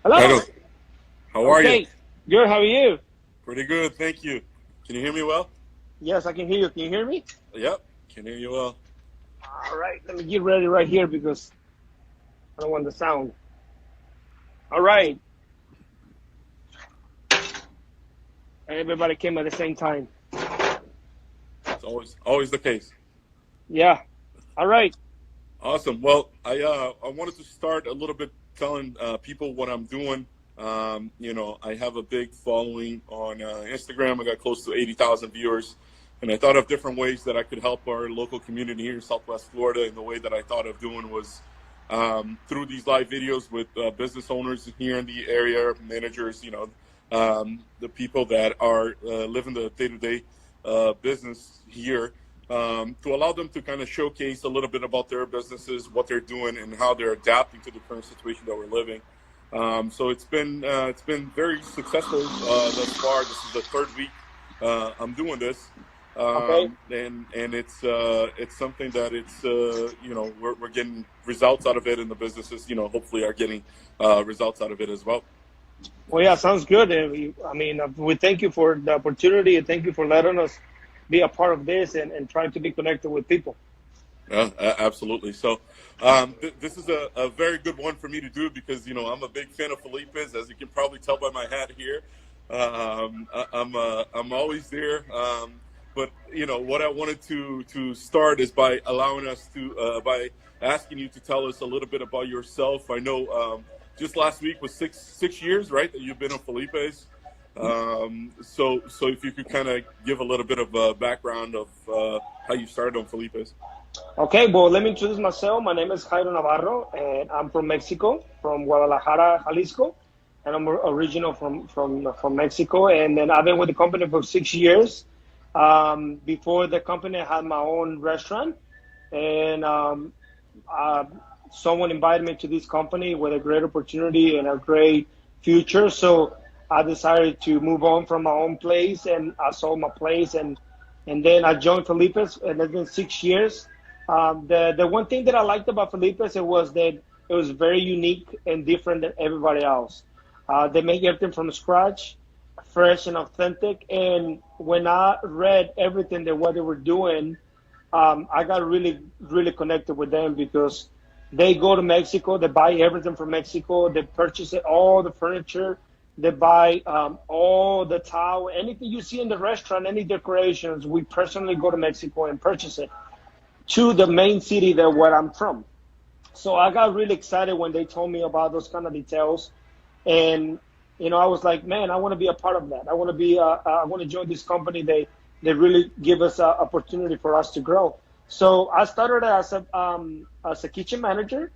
Hello. Hello. How are you? Okay. Good. How are you? Pretty good, thank you. Can you hear me well? Yes, I can hear you. Can you hear me? Yep, can hear you well. All right. Let me get ready right here because I don't want the sound. All right. Everybody came at the same time. It's always the case. Yeah. All right. Awesome. Well, I wanted to start a little bit telling people what I'm doing. I have a big following on Instagram. I got close to 80,000 viewers, and I thought of different ways that I could help our local community here in Southwest Florida. And the way that I thought of doing was through these live videos with business owners here in the area, managers, the people that are living the day-to-day business here, to allow them to kind of showcase a little bit about their businesses, what they're doing, and how they're adapting to the current situation that we're living. So it's been very successful thus far. This is the third week I'm doing this, Okay. and it's something that we're getting results out of it, and the businesses hopefully are getting results out of it as well. Well, yeah, sounds good. I mean, we thank you for the opportunity and thank you for letting us be a part of this and trying to be connected with people. Yeah, absolutely. So this is a very good one for me to do because I'm a big fan of Felipe's, as you can probably tell by my hat here. I'm always there. But what I wanted to start is by allowing us to by asking you to tell us a little bit about yourself. I know just last week was six years, right, that you've been on Felipe's. So if you could kind of give a little bit of a background of how you started on Felipe's. Okay, well, let me introduce myself. My name is Jairo Navarro, and I'm from Mexico, from Guadalajara, Jalisco, and I'm original from Mexico. And then I've been with the company for 6 years. Before the company, I had my own restaurant, and uh, someone invited me to this company with a great opportunity and a great future. So I decided to move on from my own place, and I sold my place, and then I joined Felipe's, and it's been 6 years. The one thing that I liked about Felipe's it was that it was very unique and different than everybody else. They make everything from scratch, fresh and authentic. And when I read everything that what they were doing, I got really, really connected with them because they go to Mexico, they buy everything from Mexico, they purchase it, all the furniture, they buy all the towel, anything you see in the restaurant, any decorations. We personally go to Mexico and purchase it to the main city that where I'm from. So I got really excited when they told me about those kind of details, and I was like, man, I want to be a part of that. I want to be, I want to join this company. They really give us an opportunity for us to grow. So I started as a kitchen manager,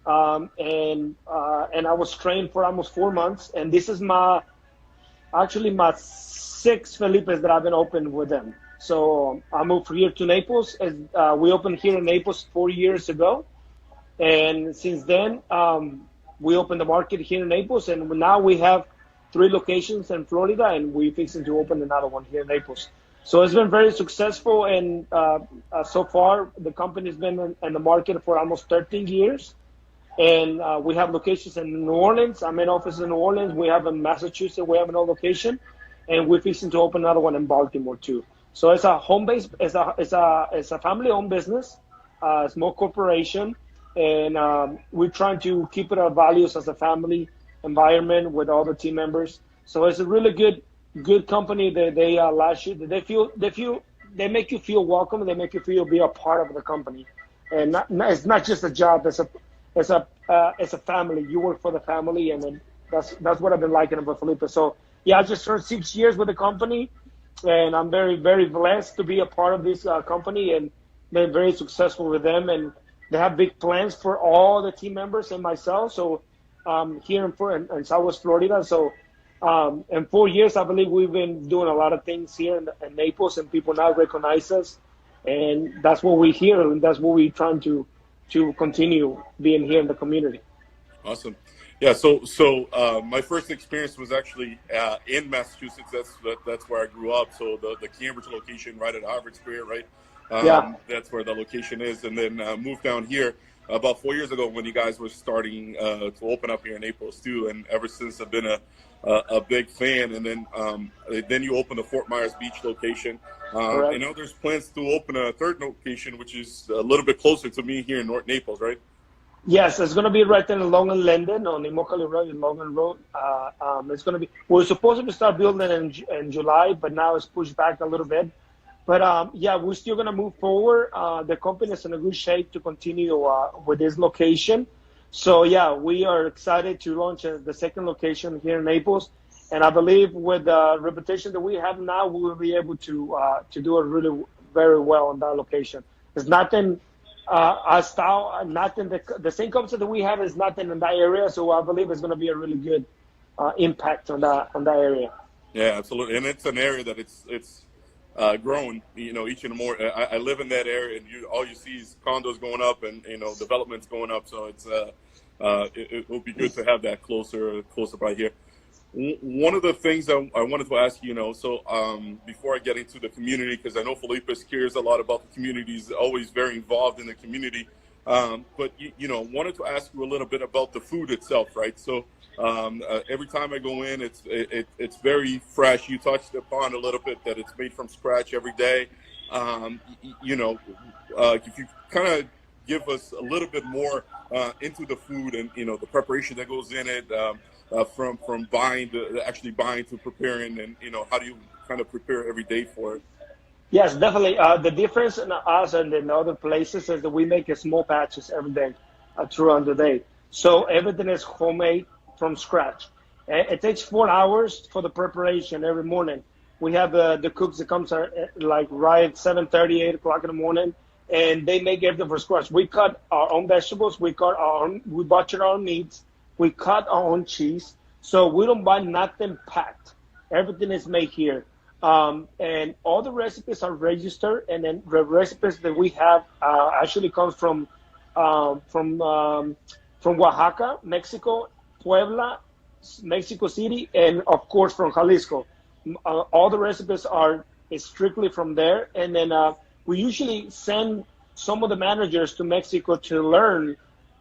and I was trained for almost 4 months, and this is my sixth Felipes that I've been open with them. So I moved here to Naples. We opened here in Naples 4 years ago, and since then we opened the market here in Naples, and now we have three locations in Florida, and we're fixing to open another one here in Naples. So it's been very successful, and so far the company's been in the market for almost 13 years, and we have locations in New Orleans. I'm in office in New Orleans. We have in Massachusetts. We have another location, and we're fixing to open another one in Baltimore too. So it's a home base. It's a family-owned business, small corporation, and we're trying to keep it our values as a family environment with all the team members. So it's a really good company that they last year. They make you feel welcome. They make you feel be a part of the company, and it's not just a job. It's a family. You work for the family, and then that's what I've been liking about Felipe. So yeah, I just turned 6 years with the company, and I'm very very blessed to be a part of this company and been very successful with them. And they have big plans for all the team members and myself. So here in Southwest Florida. So in 4 years, I believe we've been doing a lot of things here in Naples, and people now recognize us, and that's what we hear, and that's what we're trying to continue being here in the community. Awesome. Yeah. So my first experience was actually in Massachusetts. That's where I grew up. So the Cambridge location, right at Harvard Square, right. Yeah. That's where the location is, and then moved down here. about 4 years ago when you guys were starting to open up here in Naples too, and ever since I've been a big fan. And then you opened the Fort Myers Beach location, and Correct. now there's plans to open a third location, which is a little bit closer to me here in North Naples, right? Yes, it's going to be right in Long Linden on Immokalee Road in Logan Road. It's going to be. We're supposed to start building in July, but now it's pushed back a little bit. But yeah, we're still going to move forward. The company is in a good shape to continue with this location. So yeah, we are excited to launch the second location here in Naples, and I believe with the reputation that we have now, we will be able to do it really very well in that location. There's nothing our style, nothing the same concept that we have is nothing in that area. So I believe it's going to be a really good impact on that area. Yeah, absolutely, and it's an area that it's growing. You know, each and more. I live in that area, and all you see is condos going up, and developments going up. So it will be good to have that closer by here. One of the things I wanted to ask you, so before I get into the community, because I know Felipe cares a lot about the community, he's always very involved in the community. But wanted to ask you a little bit about the food itself, right? So every time I go in, it's very fresh. You touched upon a little bit that it's made from scratch every day. If you kind of give us a little bit more into the food and the preparation that goes in it. From buying to actually buying to preparing, and how do you kind of prepare every day for it? Yes, definitely. The difference in us and in other places is that we make small batches every day throughout the day. So everything is homemade from scratch. It takes 4 hours for the preparation every morning. We have the cooks that comes like right at 7:30, 8 o'clock in the morning, and they make everything from scratch. We cut our own vegetables. We butcher our own meats. We cut our own cheese, so we don't buy nothing packed. Everything is made here, and all the recipes are registered. And then the recipes that we have actually comes from Oaxaca, Mexico, Puebla, Mexico City, and of course from Jalisco. All the recipes are strictly from there, and then we usually send some of the managers to Mexico to learn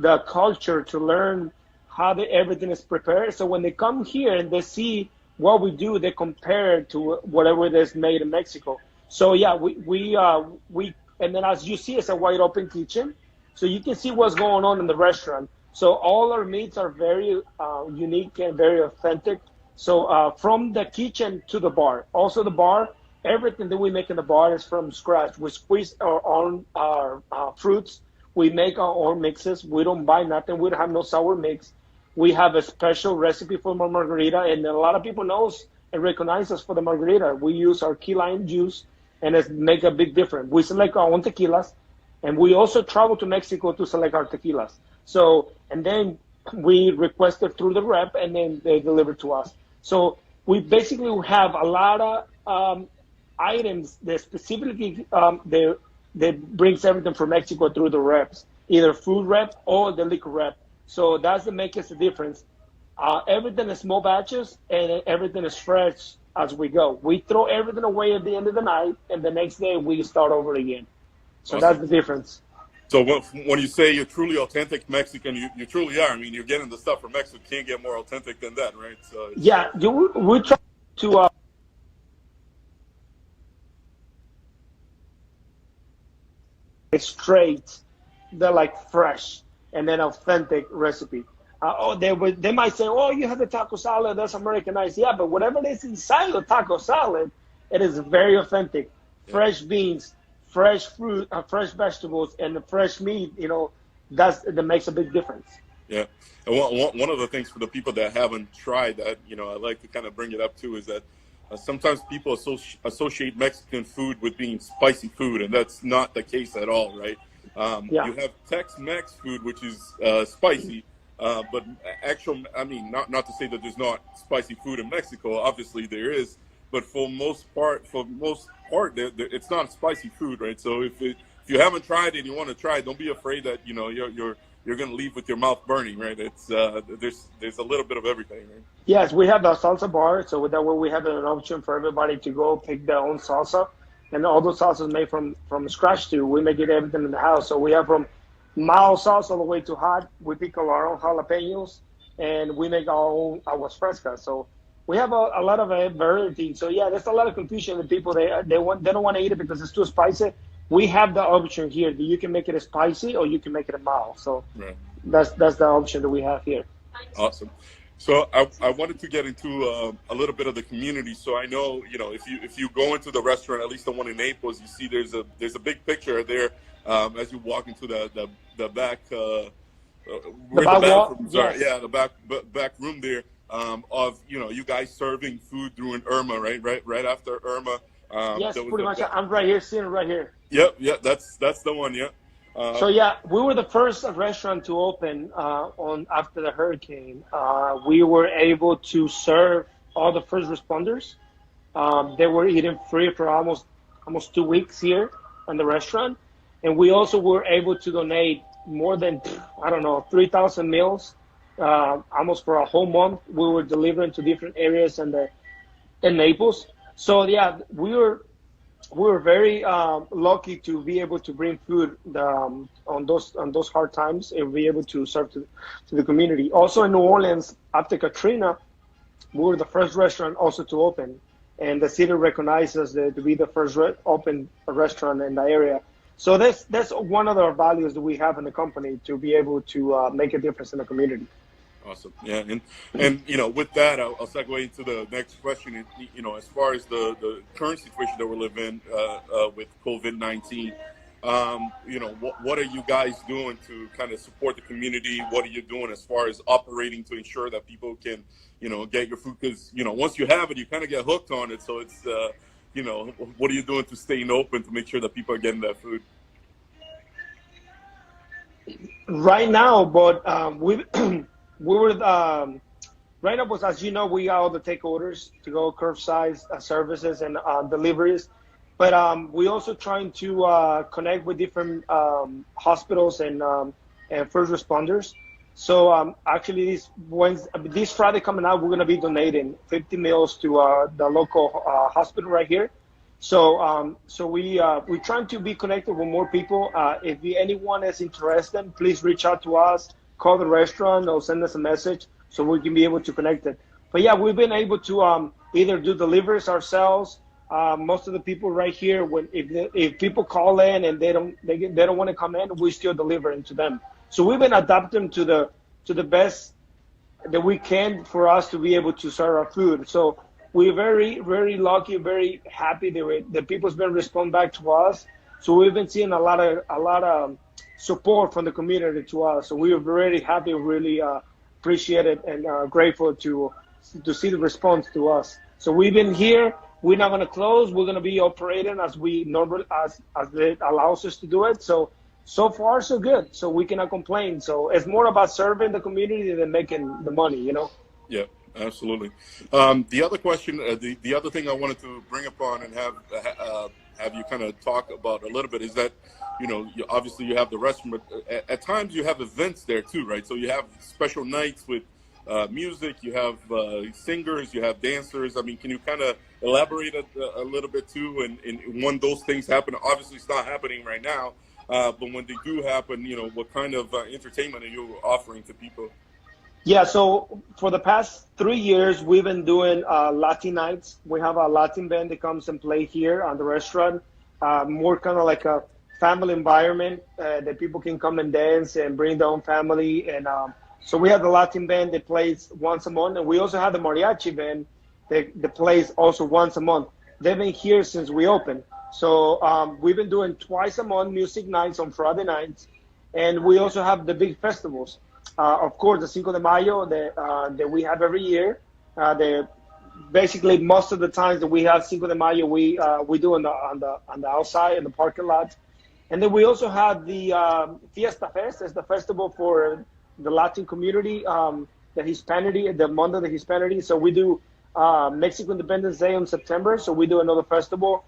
the culture, to learn how everything is prepared. So when they come here and they see what we do, they compare it to whatever it is made in Mexico. So yeah, we and then as you see, it's a wide open kitchen, so you can see what's going on in the restaurant. So all our meats are very unique and very authentic. So from the kitchen to the bar, also the bar, everything that we make in the bar is from scratch. We squeeze our own fruits. We make our own mixes. We don't buy nothing. We don't have no sour mix. We have a special recipe for my margarita, and a lot of people knows and recognize us for the margarita. We use our key lime juice, and it make a big difference. We select our own tequilas, and we also travel to Mexico to select our tequilas. So, and then we request it through the rep, and then they deliver to us. So we basically have a lot of items that specifically that brings everything from Mexico through the reps, either food rep or the liquor rep. So that's the makes the difference. Everything is small batches, and everything is fresh as we go. We throw everything away at the end of the night, and the next day we start over again. So Awesome. that's the difference. So when you say you're truly authentic Mexican, you truly are. I mean, you're getting the stuff from Mexico. Can't get more authentic than that, right? So Yeah, we try to straight, they're like fresh and then authentic recipe. They might say, oh, you have the taco salad, that's Americanized. Yeah, but whatever is inside the taco salad, it is very authentic. Yeah. Fresh beans, fresh fruit, fresh vegetables, and the fresh meat. That makes a big difference. Yeah, and one of the things for the people that haven't tried that, I like to kind of bring it up too, is that sometimes people associate Mexican food with being spicy food, and that's not the case at all, right? Yeah. You have Tex-Mex food, which is spicy, but not to say that there's not spicy food in Mexico. Obviously, there is, but for most part, it's not spicy food, right? So if you haven't tried it and you want to try it, don't be afraid that you're going to leave with your mouth burning, right? It's there's a little bit of everything, right? Yes, we have the salsa bar, so with that way we have an option for everybody to go pick their own salsa, and all those salsas made from scratch too. We make it everything in the house, so we have from mild sauce all the way to hot. We pickle our own jalapenos, and we make our own aguas frescas. So we have a lot of variety. So yeah, there's a lot of confusion with people. They don't want to eat it because it's too spicy. We have the option here that you can make it a spicy or you can make it a mild. So Right. that's the option that we have here. Awesome. So I wanted to get into a little bit of the community. So I know, if you go into the restaurant, at least the one in Naples, you see there's a big picture there as you walk into the back The where the back wall, bathrooms are. yes, Yeah, the back room there of you guys serving food during Irma, right after Irma. yes, There was pretty much. I'm right here, sitting right here. Yep, that's the one. Yeah. So yeah, we were the first restaurant to open on after the hurricane. We were able to serve all the first responders. They were eating free for almost 2 weeks here in the restaurant, and we also were able to donate more than, I don't know, 3,000 meals, almost for a whole month. We were delivering to different areas in Naples. So yeah, we were very lucky to be able to bring food on those hard times and be able to serve to the community. Also in New Orleans, after Katrina, we were the first restaurant also to open, and the city recognized us to be the first open restaurant in the area. So that's one of our values that we have in the company, to be able to make a difference in the community. Awesome. Yeah, and with that, I'll segue into the next question. As far as the current situation that we're living with COVID-19, what are you guys doing to kind of support the community? What are you doing as far as operating to ensure that people can, get your food? Because once you have it, you kind of get hooked on it. So it's what are you doing to staying open to make sure that people are getting that food? Right now, but we we were right now, was, as you know, we got all the take orders to go curbside services and deliveries, but we also trying to connect with different hospitals and first responders. So actually, this Friday coming out, we're gonna be donating 50 meals to the local hospital right here. So we're trying to be connected with more people. If anyone is interested, please reach out to us, call the restaurant, or send us a message so we can be able to connect it. But yeah, we've been able to either do deliveries ourselves. Most of the people right here, if people call in and they don't want to come in, we still deliver to them. So we've been adapting to the best that we can for us to be able to serve our food. So we're very, very lucky, very happy that people's been responding back to us. So we've been seeing a lot of support from the community to us. So we are very happy, really appreciate it, and grateful to see the response to us. So we've been here. We're not going to close. We're going to be operating as we normally as it allows us to do it. So far so good. So we cannot complain. So it's more about serving the community than making the money. Yeah, absolutely. The other question, the other thing I wanted to bring upon and have you kind of talk about a little bit is that, obviously you have the restaurant, but at times you have events there too, right? So you have special nights with music, you have singers, you have dancers. I mean, can you kind of elaborate a little bit too? And when those things happen, obviously it's not happening right now, but when they do happen, what kind of entertainment are you offering to people? Yeah, so for the past 3 years, we've been doing Latin nights. We have a Latin band that comes and play here on the restaurant, more kind of like a family environment that people can come and dance and bring their own family. And so we have the Latin band that plays once a month, and we also have the mariachi band that plays also once a month. They've been here since we opened. So we've been doing twice a month music nights on Friday nights, and we also have the big festivals. Of course, the Cinco de Mayo that we have every year. Basically most of the times that we have Cinco de Mayo, we do on the outside in the parking lot, and then we also have the Fiesta Fest. It's the festival for the Latin community, the Hispanity, the month of the Hispanity. So we do Mexico Independence Day in September. So we do another festival.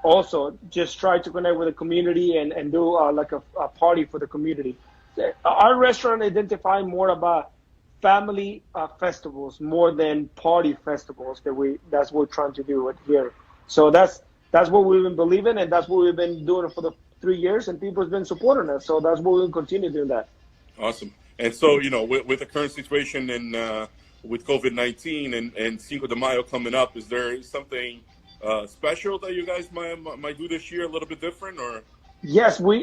Also, just try to connect with the community and do like a party for the community. Our restaurant identify more about family festivals more than party festivals. That's what we're trying to do it here. So that's what we've been believing, and that's what we've been doing for the 3 years, and people's been supporting us. So that's what we'll continue doing that. Awesome. And so, with the current situation and with COVID-19 and Cinco de Mayo coming up, is there something special that you guys might do this year, a little bit different, or? Yes, we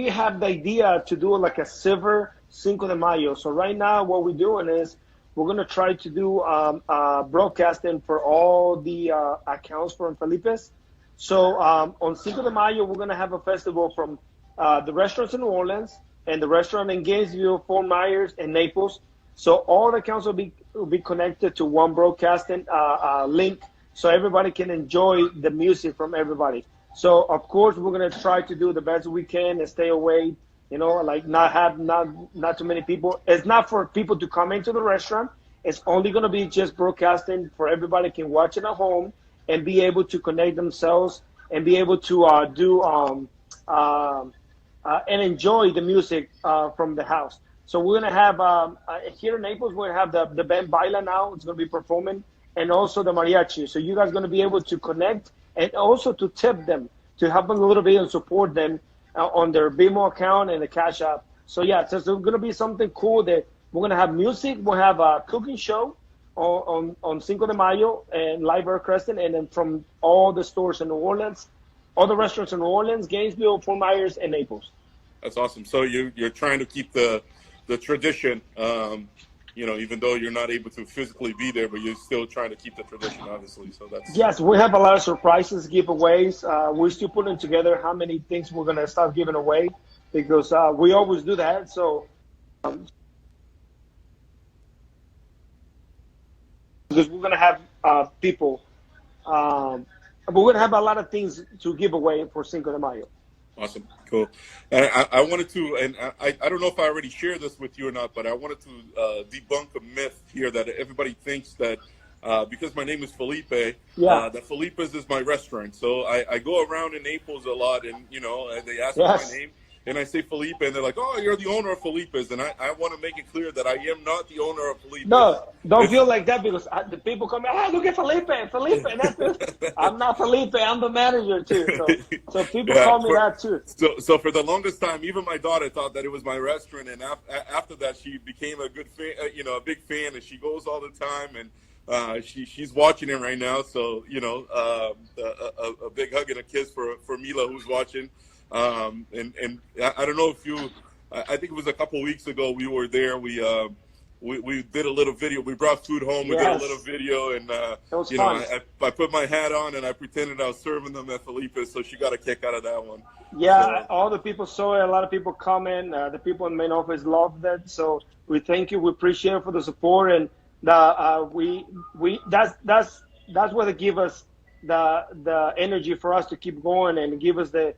have the idea to do like a silver Cinco de Mayo. So right now, what we're doing is we're gonna try to do broadcasting for all the accounts from Felipe's. So on Cinco de Mayo, we're gonna have a festival from the restaurants in New Orleans and the restaurant in Gainesville, Fort Myers, and Naples. So all the accounts will be connected to one broadcasting link, so everybody can enjoy the music from everybody. So of course we're gonna try to do the best we can and stay away. Like not too many people. It's not for people to come into the restaurant. It's only gonna be just broadcasting for everybody can watch it at home and be able to connect themselves and be able to do and enjoy the music from the house. So we're gonna have here in Naples. We're gonna have the band Baila now. It's gonna be performing, and also the mariachi. So you guys are gonna be able to connect and also to tip them, to help them a little bit and support them on their BMO account and the Cash App. So yeah, so it's gonna be something cool. That we're gonna have music. We'll have a cooking show on Cinco de Mayo and live broadcasting, and then from all the stores in New Orleans, all the restaurants in New Orleans, Gainesville, Fort Myers, and Naples. That's awesome. So you're trying to keep the tradition, even though you're not able to physically be there, but you're still trying to keep the tradition, obviously. So that's. Yes, we have a lot of surprises, giveaways. We're still putting together how many things we're gonna start giving away, because we always do that. So. Because we're gonna have people, but we're gonna have a lot of things to give away for Cinco de Mayo. Awesome, cool. And I wanted to, and I don't know if I already shared this with you or not, but I wanted to debunk a myth here that everybody thinks that because my name is Felipe, that Felipe's is my restaurant. So I go around in Naples a lot, and they ask me my name. And I say Felipe, and they're like, "Oh, you're the owner of Felipe's," and I want to make it clear that I am not the owner of Felipe's. No, don't feel like that, because the people come, look at Felipe, that's it. I'm not Felipe, I'm the manager too. So people call me that too. So for the longest time, even my daughter thought that it was my restaurant, and after that, she became a good fan, a big fan, and she goes all the time, and she's watching it right now. So a big hug and a kiss for Mila, who's watching. And I don't know if I think it was a couple weeks ago we were there. We did a little video. We brought food home. We did a little video, and I put my hat on and I pretended I was serving them at Felipe's. So she got a kick out of that one. Yeah, all the people saw it. A lot of people comment. The people in the main office loved that. So we thank you. We appreciate it for the support, and that's what it give us the energy for us to keep going, and give us the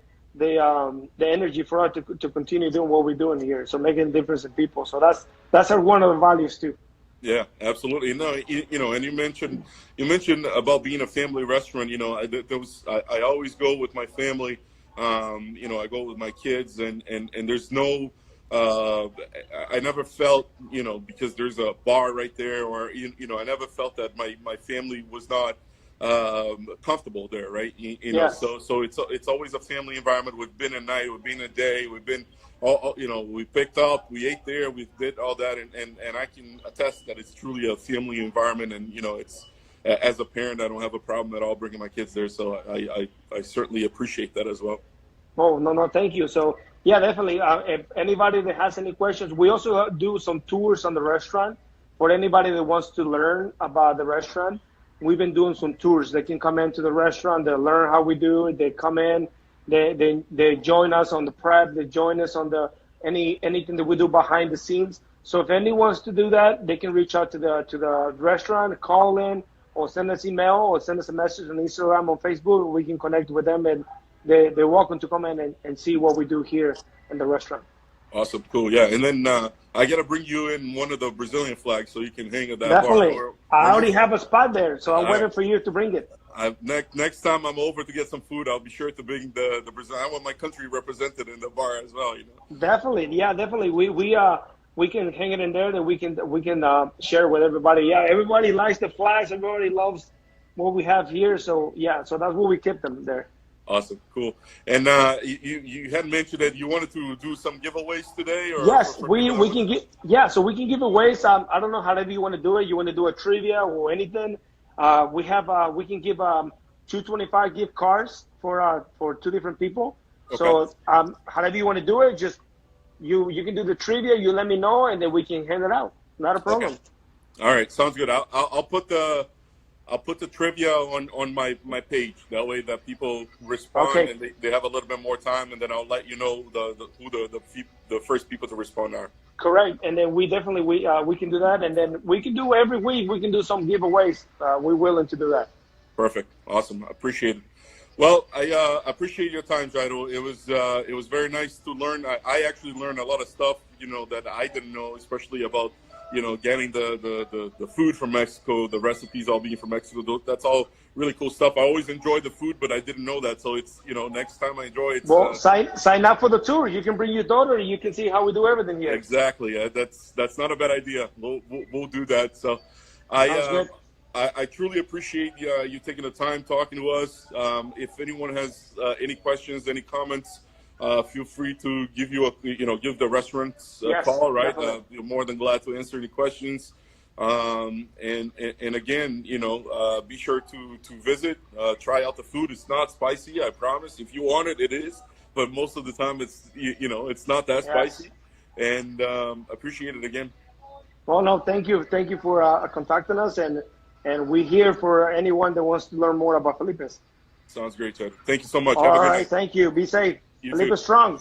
energy for us to continue doing what we're doing here. So making a difference in people. So that's one of the values too. Yeah, absolutely. No, and you mentioned about being a family restaurant. I always go with my family. I go with my kids, and there's no. I never felt, because there's a bar right there, or I never felt that my family was not comfortable there, right? Yes. So it's always a family environment. We've been a night, we've been a day, we've been we picked up, we ate there, we did all that, and I can attest that it's truly a family environment. And it's, as a parent, I don't have a problem at all bringing my kids there. So I certainly appreciate that as well. Oh, no, thank you. So yeah, definitely. If anybody that has any questions, we also do some tours on the restaurant for anybody that wants to learn about the restaurant. We've been doing some tours. They can come into the restaurant. They learn how we do it. They come in. They join us on the prep. They join us on anything that we do behind the scenes. So if anyone wants to do that, they can reach out to the restaurant, call in, or send us email, or send us a message on Instagram or Facebook. We can connect with them, and they're welcome to come in and see what we do here in the restaurant. Awesome, cool, yeah. And then I got to bring you in one of the Brazilian flags so you can hang at that Definitely. bar. I already have a spot there, so I'm waiting for you to bring it. Next time I'm over to get some food, I'll be sure to bring the Brazil. I want my country represented in the bar as well. Definitely, yeah, definitely. We can hang it in there. That we can share with everybody. Yeah, everybody likes the flags. Everybody loves what we have here. So yeah, so that's where we keep them there. Awesome, cool. And you had mentioned that you wanted to do some giveaways today, or Yes, for people that we was. can get, yeah, so we can give away some. I don't know however you want to do it. You want to do a trivia or anything? We can give 225 gift cards for two different people. Okay. So however you want to do it, just you can do the trivia. You let me know, and then we can hand it out. Not a Okay. problem. All right. Sounds good. I'll put the trivia on my page. That way that people respond Okay, and they have a little bit more time, and then I'll let you know who the first people to respond are. correct. And then we definitely we can do that, and then we can do every week. We can do some giveaways. We're willing to do that. Perfect. Awesome. I appreciate it. Well, I appreciate your time, Jairo. It was very nice to learn. I actually learned a lot of stuff, that I didn't know, especially about, getting the food from Mexico, the recipes all being from Mexico. That's all really cool stuff. I always enjoyed the food, but I didn't know that. So it's, next time I enjoy it. Well, sign up for the tour. You can bring your daughter. You can see how we do everything here. Exactly. That's not a bad idea. We'll do that. So Sounds I good. I truly appreciate you taking the time talking to us. If anyone has any questions, any comments, feel free to give the restaurants a Yes, call. Right, definitely. you're more than glad to answer any questions. And again, be sure to visit, try out the food. It's not spicy, I promise. If you want it, it is. But most of the time, it's not that Yes. spicy. And appreciate it again. Well, no, thank you for contacting us, and we're here for anyone that wants to learn more about Felipe's. Sounds great, Ted. Thank you so much. Have a All good right, night. thank you. Be safe. You too. Felipe strong.